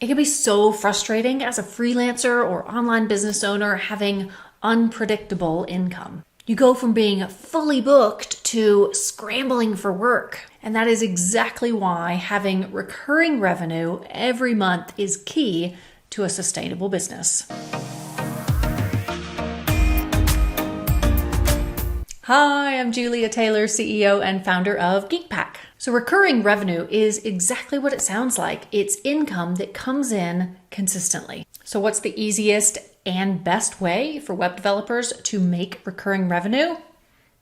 It can be so frustrating as a freelancer or online business owner having unpredictable income. You go from being fully booked to scrambling for work. And that is exactly why having recurring revenue every month is key to a sustainable business. Hi, I'm Julia Taylor, CEO and founder of GeekPack. So recurring revenue is exactly what it sounds like. It's income that comes in consistently. So what's the easiest and best way for web developers to make recurring revenue?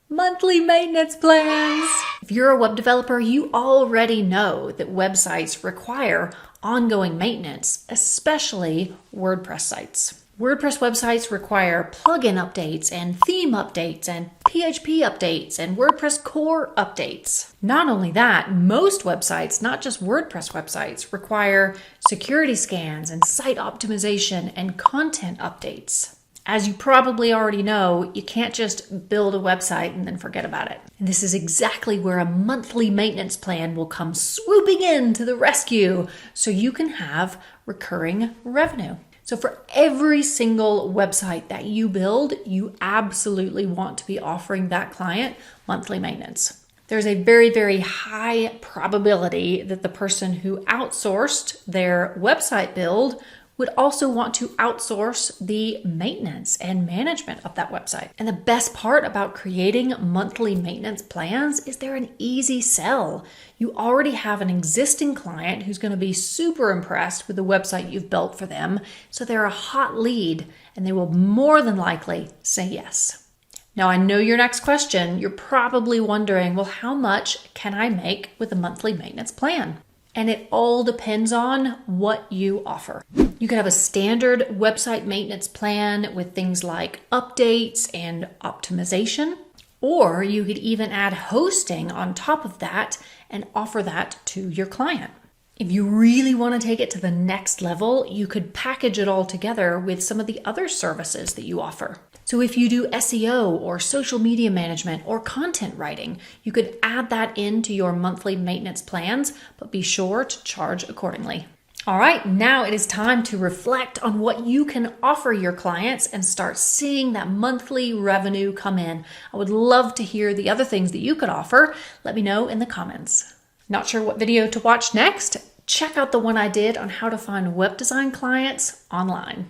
Monthly maintenance plans. If you're a web developer, you already know that websites require ongoing maintenance, especially WordPress sites. WordPress websites require plugin updates and theme updates and PHP updates and WordPress core updates. Not only that, most websites, not just WordPress websites, require security scans and site optimization and content updates. As you probably already know, you can't just build a website and then forget about it. And this is exactly where a monthly maintenance plan will come swooping in to the rescue so you can have recurring revenue. So for every single website that you build, you absolutely want to be offering that client monthly maintenance. There's a very, very high probability that the person who outsourced their website build would also want to outsource the maintenance and management of that website. And the best part about creating monthly maintenance plans is they're an easy sell. You already have an existing client who's going to be super impressed with the website you've built for them, so they're a hot lead and they will more than likely say yes. Now, I know your next question, you're probably wondering, well, how much can I make with a monthly maintenance plan? And it all depends on what you offer. You could have a standard website maintenance plan with things like updates and optimization, or you could even add hosting on top of that and offer that to your client. If you really want to take it to the next level, you could package it all together with some of the other services that you offer. So if you do SEO or social media management or content writing, you could add that into your monthly maintenance plans, but be sure to charge accordingly. All right, now it is time to reflect on what you can offer your clients and start seeing that monthly revenue come in. I would love to hear the other things that you could offer. Let me know in the comments. Not sure what video to watch next? Check out the one I did on how to find web design clients online.